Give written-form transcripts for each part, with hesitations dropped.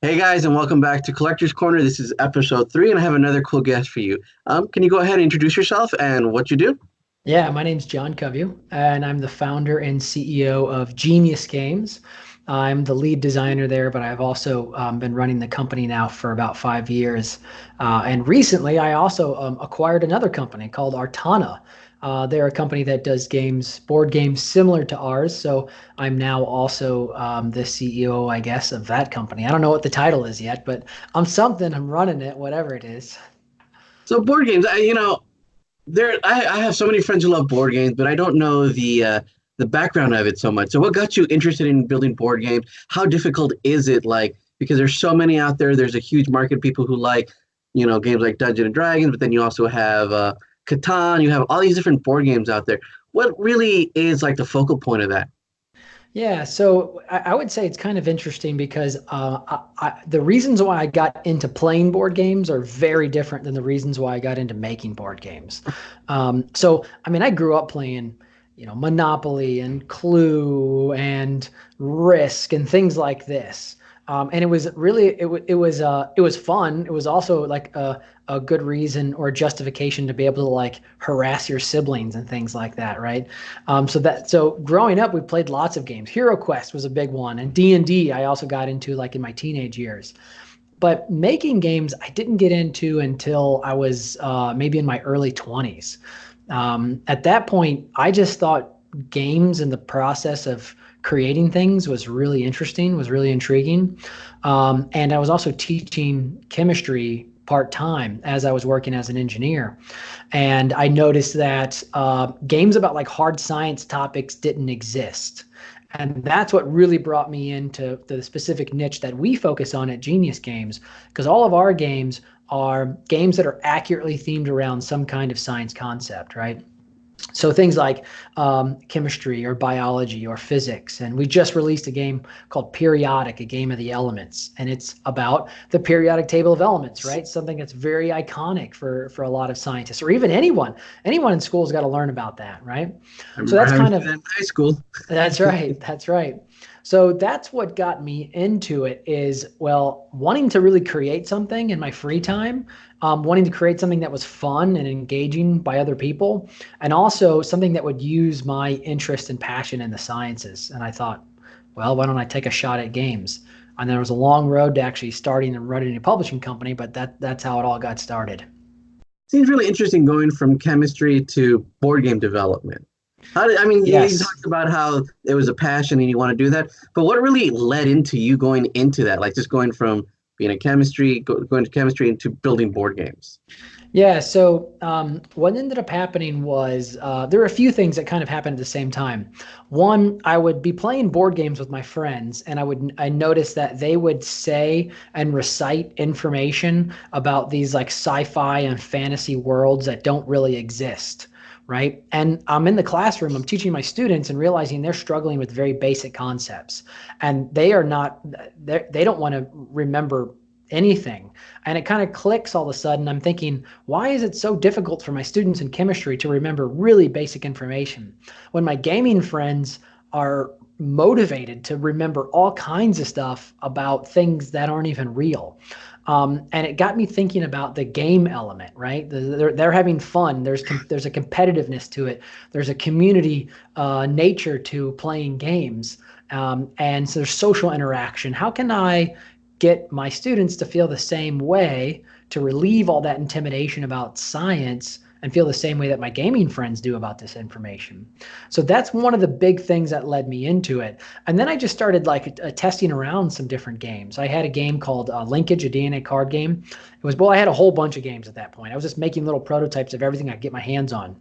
Hey guys, and welcome back to Collector's Corner. This is episode 3, and I have another cool guest for you. Can you go ahead and introduce yourself and what you do? Yeah, my name's John Coveyou, and I'm the founder and CEO of Genius Games. I'm the lead designer there, but I've also been running the company now for about 5 years. And recently, I also acquired another company called Artana. They're a company that does board games similar to ours. So I'm now also the CEO, I guess, of that company. I don't know what the title is yet, but I'm something. I'm running it, whatever it is. So board games, I have so many friends who love board games, but I don't know the background of it so much. So what got you interested in building board games? How difficult is it? Like, because there's so many out there. There's a huge market of people who like, games like Dungeons and Dragons, but then you also have Catan. You have all these different board games out there. What really is like the focal point of that? Yeah, so I would say it's kind of interesting because the reasons why I got into playing board games are very different than the reasons why I got into making board games. I mean, I grew up playing, Monopoly and Clue and Risk and things like this. And it was really it was fun. It was also like a good reason or justification to be able to like harass your siblings and things like that, right? So growing up, we played lots of games. Hero Quest was a big one, and D&D I also got into like in my teenage years. But making games I didn't get into until I was maybe in my early 20s. At that point, I just thought games and the process of creating things was really interesting, was really intriguing. And I was also teaching chemistry part time as I was working as an engineer. And I noticed that games about like hard science topics didn't exist. And that's what really brought me into the specific niche that we focus on at Genius Games, because all of our games are games that are accurately themed around some kind of science concept, right? So things like chemistry or biology or physics. And we just released a game called Periodic, a game of the elements. And it's about the periodic table of elements, right? Something that's very iconic for a lot of scientists or even anyone. Anyone in school has got to learn about that, right? I So remember that's having kind to do of that in high school. that's right. That's right. So that's what got me into it is, well, wanting to really create something in my free time, wanting to create something that was fun and engaging by other people, and also something that would use my interest and passion in the sciences. And I thought, well, why don't I take a shot at games? And there was a long road to actually starting and running a publishing company, but that's how it all got started. Seems really interesting going from chemistry to board game development. I mean, you Yes. talked about how it was a passion and you want to do that, but what really led into you going into that? Like just going from being a going to chemistry into building board games. Yeah, so what ended up happening was there were a few things that kind of happened at the same time. One, I would be playing board games with my friends, and I noticed that they would say and recite information about these like sci-fi and fantasy worlds that don't really exist, right? And I'm in the classroom, I'm teaching my students and realizing they're struggling with very basic concepts, and they don't want to remember anything. And it kind of clicks all of a sudden. I'm thinking, why is it so difficult for my students in chemistry to remember really basic information when my gaming friends are motivated to remember all kinds of stuff about things that aren't even real? And it got me thinking about the game element, right? They're having fun. There's a competitiveness to it. There's a community nature to playing games. And so there's social interaction. How can I get my students to feel the same way, to relieve all that intimidation about science and feel the same way that my gaming friends do about this information? So that's one of the big things that led me into it. And then I just started like testing around some different games. I had a game called Linkage, a DNA card game. I had a whole bunch of games at that point. I was just making little prototypes of everything I could get my hands on,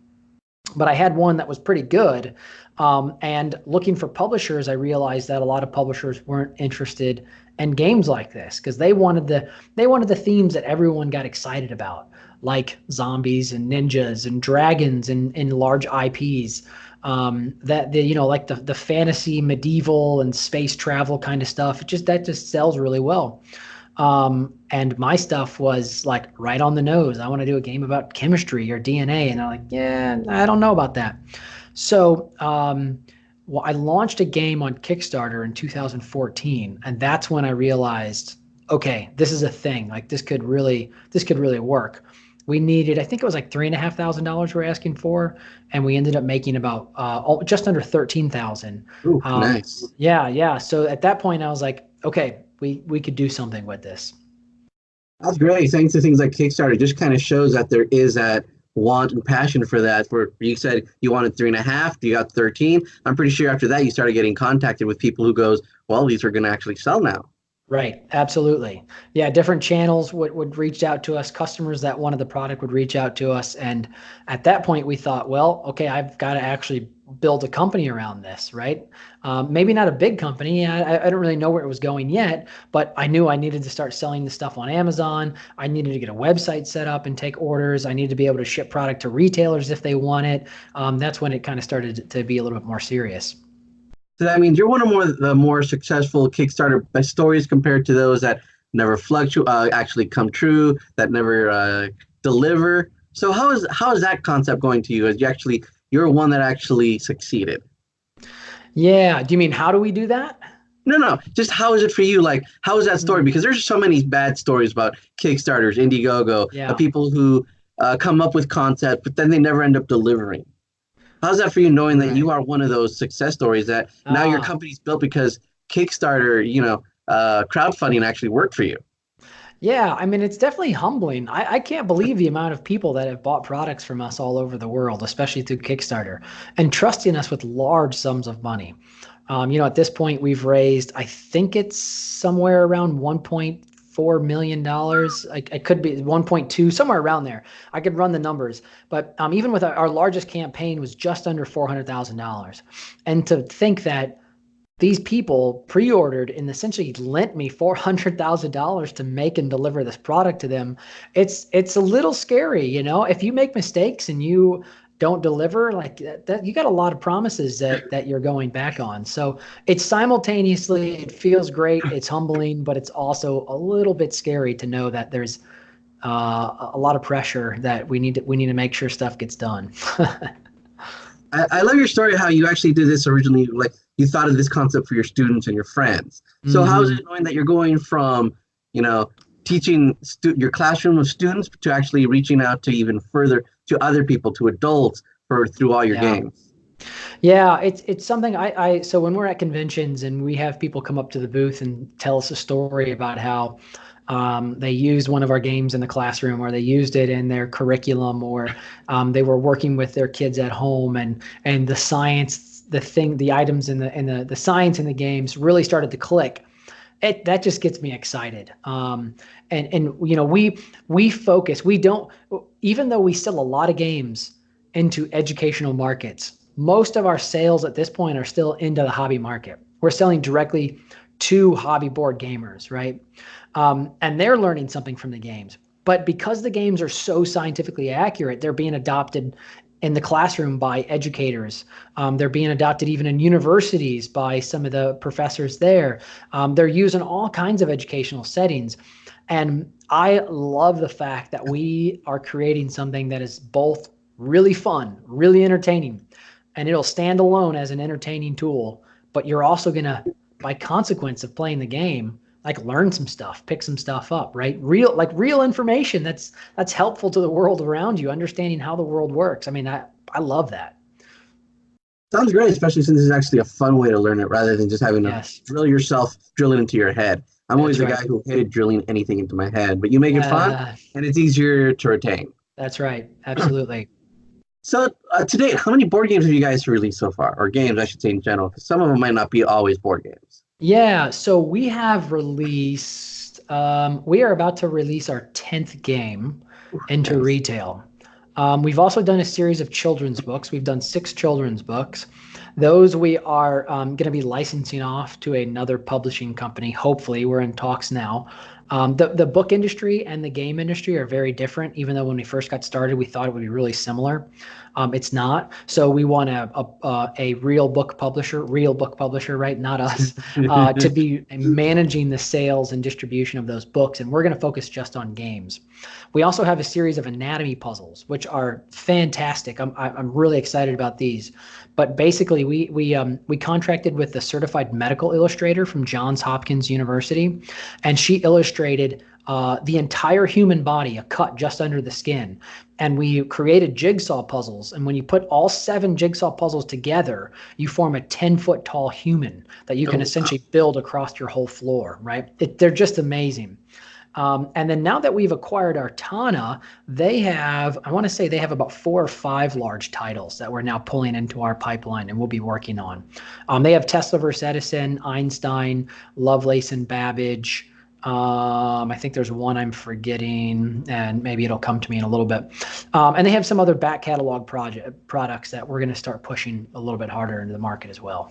but I had one that was pretty good. And looking for publishers, I realized that a lot of publishers weren't interested in games like this because they wanted the themes that everyone got excited about, like zombies and ninjas and dragons and large IPs. That like the fantasy, medieval, and space travel kind of stuff. That just sells really well. And my stuff was like right on the nose. I want to do a game about chemistry or DNA. And I'm like, yeah, I don't know about that. So, well, I launched a game on Kickstarter in 2014. And that's when I realized okay, this is a thing. Like this could really work. We needed, I think it was like $3,500 we're asking for, and we ended up making about just under 13,000. Ooh, nice. Yeah, yeah. So at that point, I was like, okay, we could do something with this. That's great. Thanks to things like Kickstarter, it just kind of shows that there is that want and passion for that. Where you said you wanted 3.5, you got 13. I'm pretty sure after that you started getting contacted with people who goes, well, these are going to actually sell now. Right. Absolutely. Yeah. Different channels would reach out to us. Customers that wanted the product would reach out to us. And at that point, we thought, well, okay, I've got to actually build a company around this, right? Maybe not a big company. I don't really know where it was going yet, but I knew I needed to start selling the stuff on Amazon. I needed to get a website set up and take orders. I needed to be able to ship product to retailers if they want it. That's when it kind of started to be a little bit more serious. So that means you're one of the more successful Kickstarter stories compared to those that never fluctuate, actually come true, that never deliver. So how is that concept going to you? As you're one that actually succeeded. Yeah. Do you mean how do we do that? No, no, just how is it for you? Like, how is that story? Because there's so many bad stories about Kickstarters, Indiegogo, Yeah. people who come up with concept, but then they never end up delivering. How's that for you, knowing that you Right. are one of those success stories that now your Ah, company's built because Kickstarter, crowdfunding actually worked for you? yeah. I mean, it's definitely humbling. I can't believe the amount of people that have bought products from us all over the world, especially through Kickstarter, and trusting us with large sums of money. At this point, we've raised, I think it's somewhere around $1.4 million. I could be 1.2, somewhere around there. I could run the numbers. But even with our largest campaign was just under $400,000. And to think that these people pre-ordered and essentially lent me $400,000 to make and deliver this product to them. It's a little scary, if you make mistakes and you don't deliver like that, you got a lot of promises that you're going back on. So it's simultaneously, it feels great, it's humbling, but it's also a little bit scary to know that there's a lot of pressure that we need to make sure stuff gets done. I love your story how you actually did this originally. Like you thought of this concept for your students and your friends. So how is it Hmm. knowing that you're going from, you know, teaching your classroom of students to actually reaching out to even further to other people, to adults for through all your Yeah. games? Yeah, it's something so when we're at conventions and we have people come up to the booth and tell us a story about how they used one of our games in the classroom, or they used it in their curriculum, or they were working with their kids at home, and the science, the items in the science in the games really started to click. That just gets me excited. And we focus. We don't, even though we sell a lot of games into educational markets, most of our sales at this point are still into the hobby market. We're selling directly to hobby board gamers, right? And they're learning something from the games. But because the games are so scientifically accurate, they're being adopted in the classroom by educators. They're being adopted even in universities by some of the professors there. They're used in all kinds of educational settings. And I love the fact that we are creating something that is both really fun, really entertaining, and it'll stand alone as an entertaining tool. But you're also going to, by consequence of playing the game, like learn some stuff, pick some stuff up, right? Real information that's helpful to the world around you, understanding how the world works. I mean, I love that. Sounds great, especially since it's actually a fun way to learn it rather than just having to Yes, drill it into your head. I'm always that's the right. guy who hated drilling anything into my head, but you make it fun Uh, and it's easier to retain. that's right. Absolutely. So, to date, how many board games have you guys released so far, or games, I should say, in general? Because some of them might not be always board games. Yeah, so we have released, we are about to release our 10th game into Nice. retail. We've also done a series of children's books. We've done 6 children's books. Those we are going to be licensing off to another publishing company. Hopefully, we're in talks now. The book industry and the game industry are very different, even though when we first got started, we thought it would be really similar. It's not. So we want a real book publisher, right? Not us, to be managing the sales and distribution of those books. And we're going to focus just on games. We also have a series of anatomy puzzles, which are fantastic. I'm really excited about these. But basically, we contracted with the certified medical illustrator from Johns Hopkins University, and she illustrated the entire human body, a cut just under the skin. And we created jigsaw puzzles. And when you put all 7 jigsaw puzzles together, you form a 10-foot tall human that you can essentially build across your whole floor, right? They're just amazing. And then now that we've acquired Artana, I want to say they have about 4 or 5 large titles that we're now pulling into our pipeline and we'll be working on. They have Tesla vs. Edison, Einstein, Lovelace and Babbage. I think there's one I'm forgetting, and maybe it'll come to me in a little bit. And they have some other back catalog products that we're going to start pushing a little bit harder into the market as well.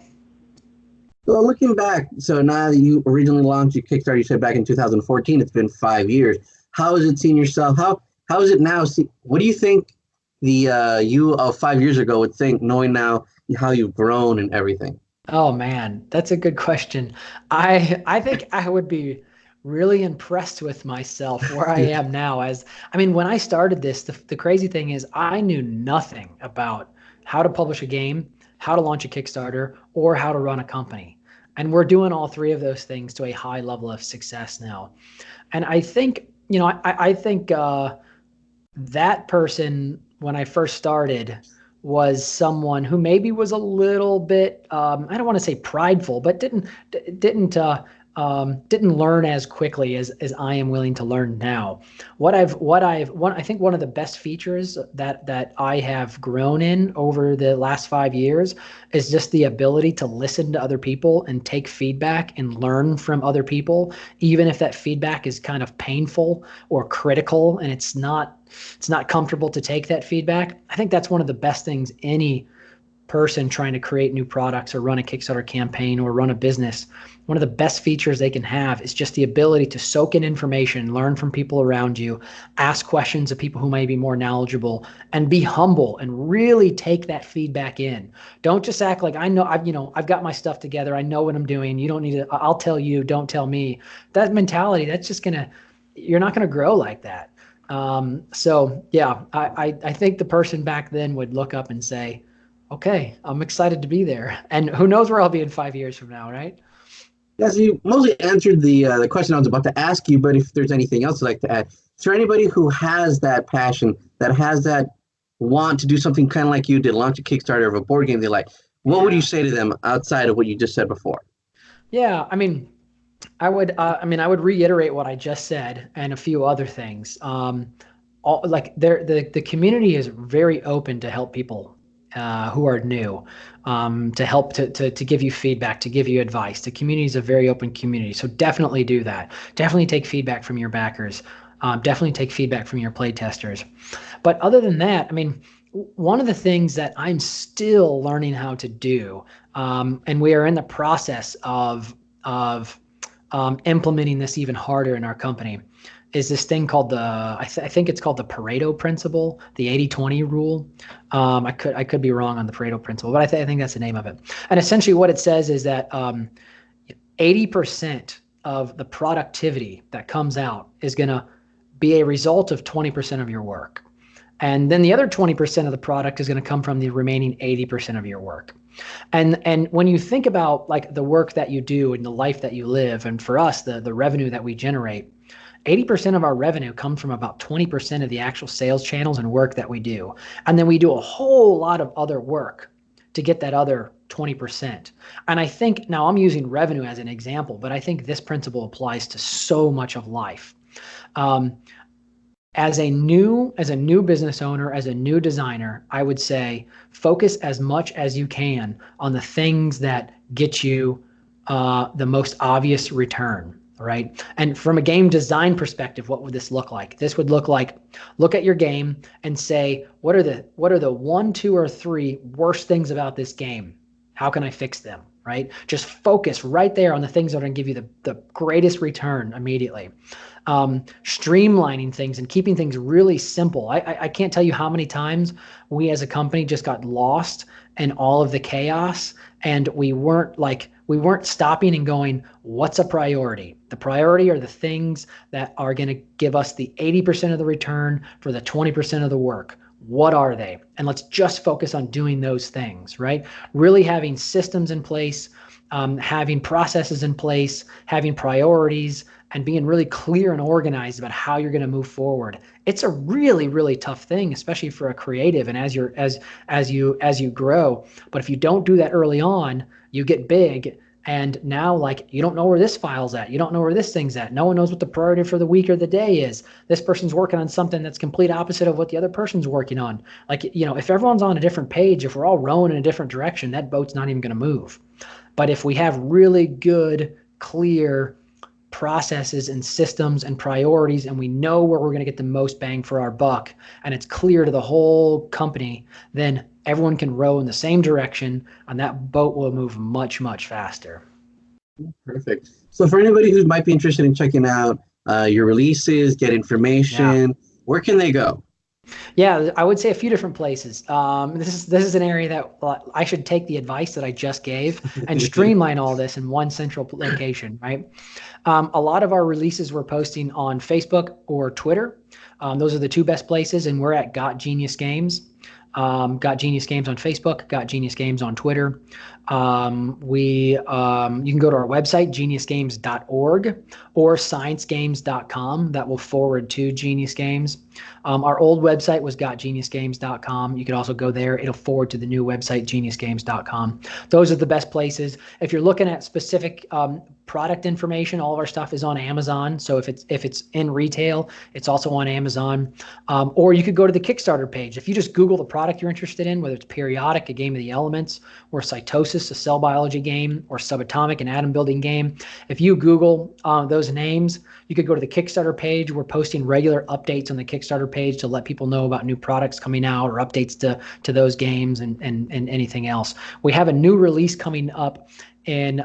Well, looking back, so now that you originally launched your Kickstarter, you said back in 2014, it's been 5 years. How has it seen yourself? How is it now? What do you think the you of 5 years ago would think, knowing now how you've grown and everything? Oh man, that's a good question. I think I would be really impressed with myself where I am now. When I started this, the crazy thing is I knew nothing about how to publish a game, how to launch a Kickstarter, or how to run a company. And we're doing all 3 of those things to a high level of success now. And I think, I think that person, when I first started, was someone who maybe was a little bit, I don't want to say prideful, but didn't learn as quickly as I am willing to learn now. I think one of the best features that I have grown in over the last 5 years is just the ability to listen to other people and take feedback and learn from other people, even if that feedback is kind of painful or critical and it's not comfortable to take that feedback. I think that's one of the best things any person trying to create new products or run a Kickstarter campaign or run a business, one of the best features they can have is just the ability to soak in information, learn from people around you, ask questions of people who may be more knowledgeable, and be humble and really take that feedback in. Don't just act like I've got my stuff together. I know what I'm doing. You don't need to, I'll tell you, don't tell me. That mentality, you're not going to grow like that. So yeah, I think the person back then would look up and say, okay, I'm excited to be there. And who knows where I'll be in 5 years from now, right? Yes, you mostly answered the question I was about to ask you, but if there's anything else you'd like to add, is there anybody who has that passion, that has that want to do something kind of like you did, launch a Kickstarter of a board game they like, what would you say to them outside of what you just said before? Yeah, I would reiterate what I just said and a few other things. The community is very open to help people who are new, to help to give you feedback, to give you advice. The community is a very open community, so definitely do that. Definitely take feedback from your backers. Definitely take feedback from your play testers. But other than that, one of the things that I'm still learning how to do, and we are in the process of implementing this even harder in our company, is this thing called I think it's called the Pareto principle, the 80-20 rule. I could be wrong on the Pareto principle, but I think that's the name of it. And essentially what it says is that 80% of the productivity that comes out is going to be a result of 20% of your work. And then the other 20% of the product is going to come from the remaining 80% of your work. And when you think about like the work that you do and the life that you live, and for us, the revenue that we generate, 80% of our revenue comes from about 20% of the actual sales channels and work that we do. And then we do a whole lot of other work to get that other 20%. And I think, now I'm using revenue as an example, but I think this principle applies to so much of life. As a new business owner, as a new designer, I would say focus as much as you can on the things that get you the most obvious return. Right? And from a game design perspective, what would this look like? This would look like, look at your game and say, what are the 1, 2, or 3 worst things about this game? How can I fix them? Right? Just focus right there on the things that are going to give you the greatest return immediately. Streamlining things and keeping things really simple. I can't tell you how many times we as a company just got lost in all of the chaos, and we weren't stopping and going, what's a priority? The priority are the things that are going to give us the 80% of the return for the 20% of the work. What are they? And let's just focus on doing those things, right? Really having systems in place, having processes in place, having priorities, and being really clear and organized about how you're going to move forward. It's a really, really tough thing, especially for a creative and as you grow. But if you don't do that early on, you get big. And now, like, you don't know where this file's at. You don't know where this thing's at. No one knows what the priority for the week or the day is. This person's working on something that's complete opposite of what the other person's working on. Like, if everyone's on a different page, if we're all rowing in a different direction, that boat's not even going to move. But if we have really good, clear processes and systems and priorities, and we know where we're going to get the most bang for our buck, and it's clear to the whole company, then everyone can row in the same direction, and that boat will move much, much faster. Perfect. So for anybody who might be interested in checking out your releases, get information, where can they go? Yeah, I would say a few different places. This is an area that I should take the advice that I just gave and streamline all this in one central location, right? A lot of our releases we're posting on Facebook or Twitter. Those are the two best places, and we're at Got Genius Games. Got Genius Games on Facebook, Got Genius Games on Twitter. You can go to our website, geniusgames.org or sciencegames.com. That will forward to Genius Games. Our old website was gotgeniusgames.com. You can also go there. It'll forward to the new website, geniusgames.com. Those are the best places. If you're looking at specific product information, all of our stuff is on Amazon. So if it's in retail, it's also on Amazon. Or you could go to the Kickstarter page. If you just Google the product you're interested in, whether it's Periodic, a game of the elements, or Cytosis, a cell biology game, or Subatomic, an atom building game, if you Google those names, you could go to the Kickstarter page. We're posting regular updates on the Kickstarter page to let people know about new products coming out or updates to those games and anything else. We have a new release coming up in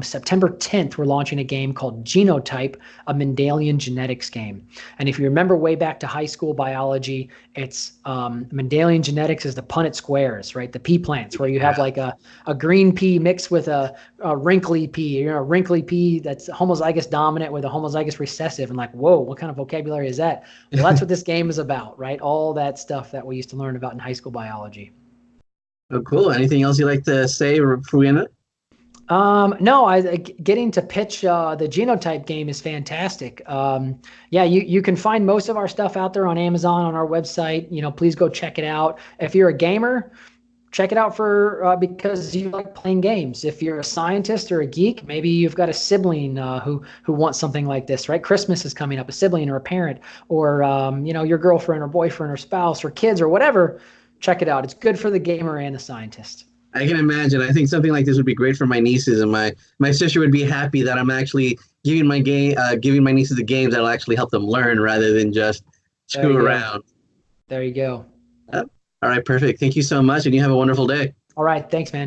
September 10th. We're launching a game called Genotype, a Mendelian genetics game. And if you remember way back to high school biology, it's Mendelian genetics is the Punnett squares, right? The pea plants, where you have like a green pea mixed with a wrinkly pea, a wrinkly pea that's homozygous dominant with a homozygous recessive. And like, whoa, what kind of vocabulary is that? Well, that's what this game is about, right? All that stuff that we used to learn about in high school biology. Oh, cool. Anything else you'd like to say before we end it? No, getting to pitch the Genotype game is fantastic. You can find most of our stuff out there on Amazon, on our website. Please go check it out. If you're a gamer, check it out because you like playing games. If you're a scientist or a geek, maybe you've got a sibling who wants something like this, right? Christmas is coming up, a sibling or a parent, or your girlfriend or boyfriend or spouse or kids or whatever. Check it out. It's good for the gamer and the scientist. I can imagine. I think something like this would be great for my nieces, and my sister would be happy that I'm actually giving my nieces the games that'll actually help them learn rather than just screw around. There you go. All right, perfect. Thank you so much, and you have a wonderful day. All right, thanks, man.